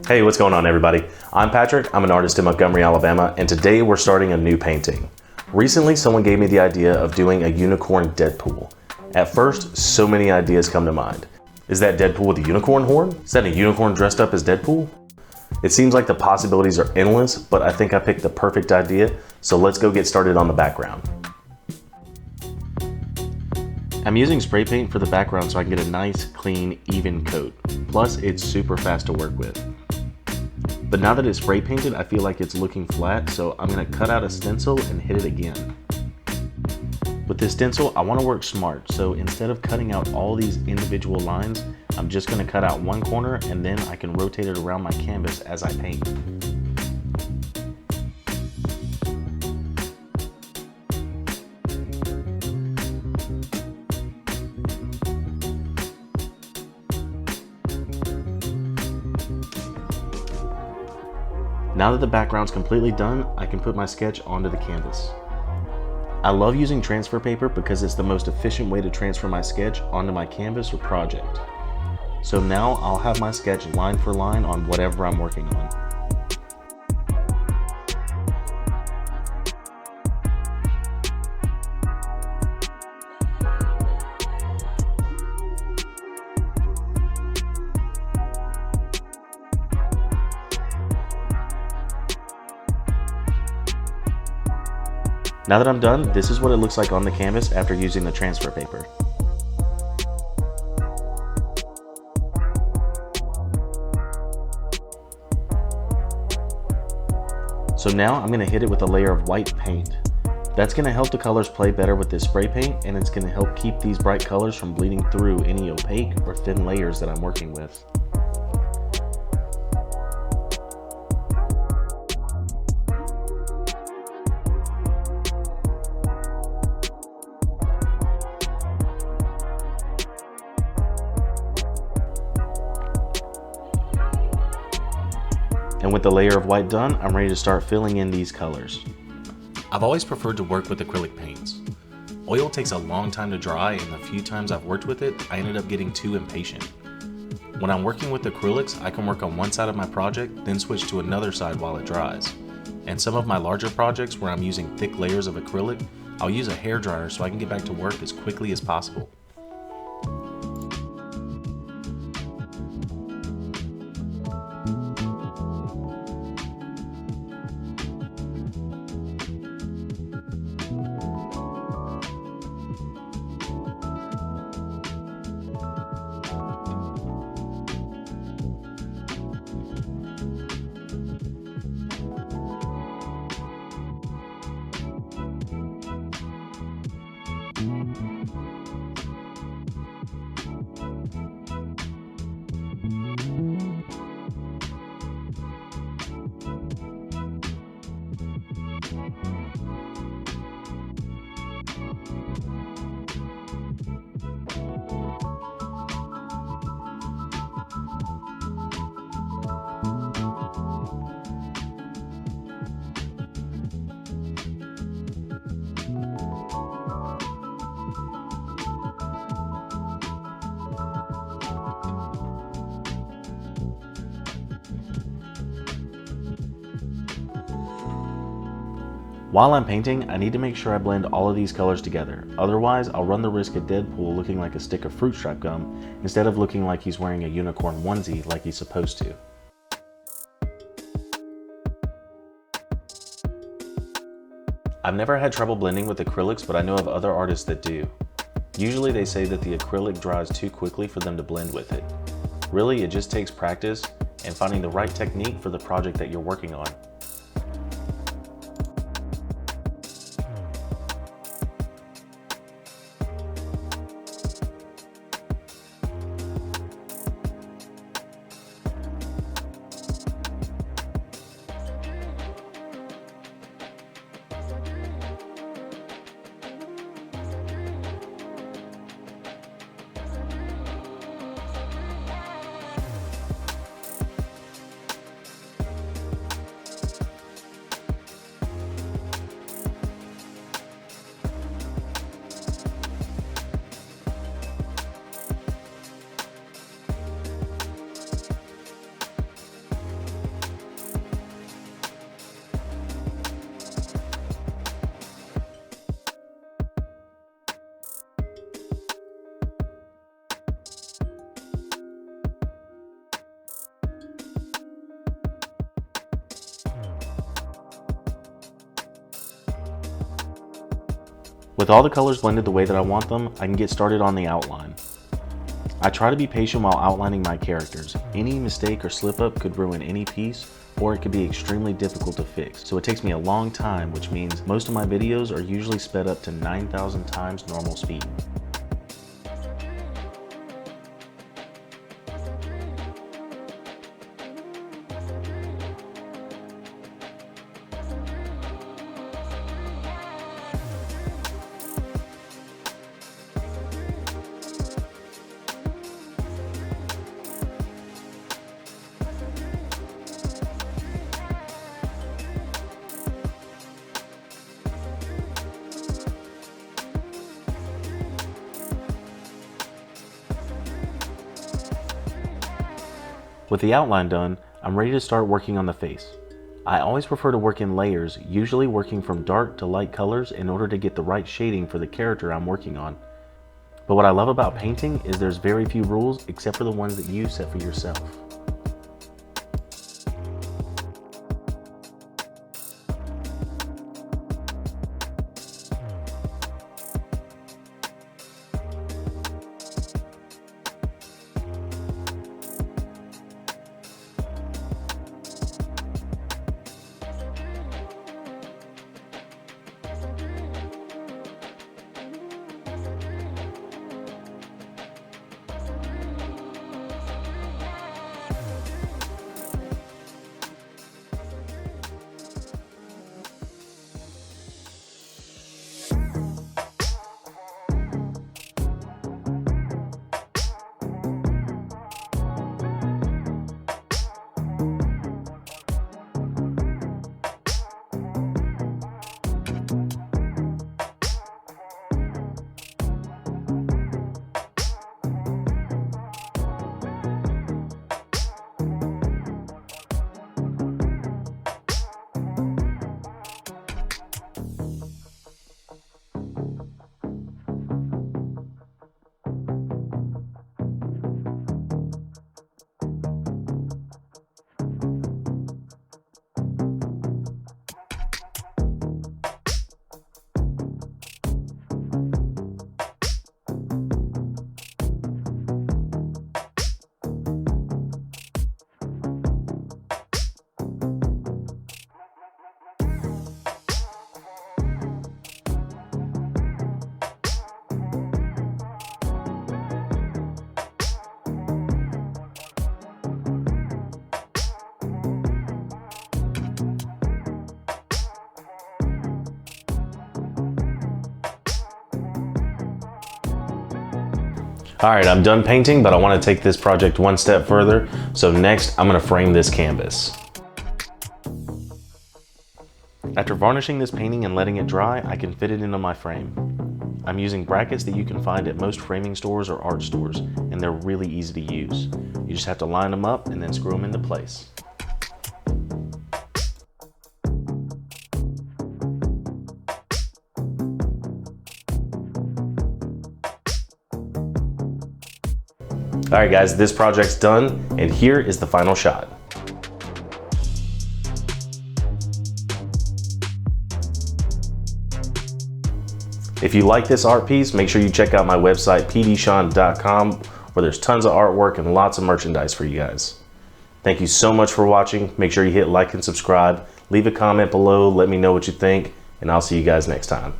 Hey, what's going on everybody? I'm Patrick, I'm an artist in Montgomery, Alabama, and today we're starting a new painting. Recently, someone gave me the idea of doing a unicorn Deadpool. At first, so many ideas come to mind. Is that Deadpool with a unicorn horn? Is that a unicorn dressed up as Deadpool? It seems like the possibilities are endless, but I think I picked the perfect idea, so let's go get started on the background. I'm using spray paint for the background so I can get a nice, clean, even coat. Plus, it's super fast to work with. But now that it's spray painted, I feel like it's looking flat, so I'm gonna cut out a stencil and hit it again. With this stencil, I wanna work smart, so instead of cutting out all these individual lines, I'm just gonna cut out one corner and then I can rotate it around my canvas as I paint. Now that the background's completely done, I can put my sketch onto the canvas. I love using transfer paper because it's the most efficient way to transfer my sketch onto my canvas or project. So now I'll have my sketch line for line on whatever I'm working on. Now that I'm done, this is what it looks like on the canvas after using the transfer paper. So now I'm going to hit it with a layer of white paint. That's going to help the colors play better with this spray paint, and it's going to help keep these bright colors from bleeding through any opaque or thin layers that I'm working with. And with the layer of white done, I'm ready to start filling in these colors. I've always preferred to work with acrylic paints. Oil takes a long time to dry, and the few times I've worked with it, I ended up getting too impatient. When I'm working with acrylics, I can work on one side of my project, then switch to another side while it dries. And some of my larger projects where I'm using thick layers of acrylic, I'll use a hairdryer so I can get back to work as quickly as possible. While I'm painting, I need to make sure I blend all of these colors together. Otherwise, I'll run the risk of Deadpool looking like a stick of fruit stripe gum instead of looking like he's wearing a unicorn onesie like he's supposed to. I've never had trouble blending with acrylics, but I know of other artists that do. Usually they say that the acrylic dries too quickly for them to blend with it. Really, it just takes practice and finding the right technique for the project that you're working on. With all the colors blended the way that I want them, I can get started on the outline. I try to be patient while outlining my characters. Any mistake or slip up could ruin any piece, or it could be extremely difficult to fix. So it takes me a long time, which means most of my videos are usually sped up to 9,000 times normal speed. With the outline done, I'm ready to start working on the face. I always prefer to work in layers, usually working from dark to light colors in order to get the right shading for the character I'm working on. But what I love about painting is there's very few rules except for the ones that you set for yourself. All right, I'm done painting, but I want to take this project one step further. So next, I'm going to frame this canvas. After varnishing this painting and letting it dry, I can fit it into my frame. I'm using brackets that you can find at most framing stores or art stores, and they're really easy to use. You just have to line them up and then screw them into place. All right guys, this project's done, and here is the final shot. If you like this art piece, make sure you check out my website, pdshawn.com, where there's tons of artwork and lots of merchandise for you guys. Thank you so much for watching. Make sure you hit like and subscribe. Leave a comment below, let me know what you think, and I'll see you guys next time.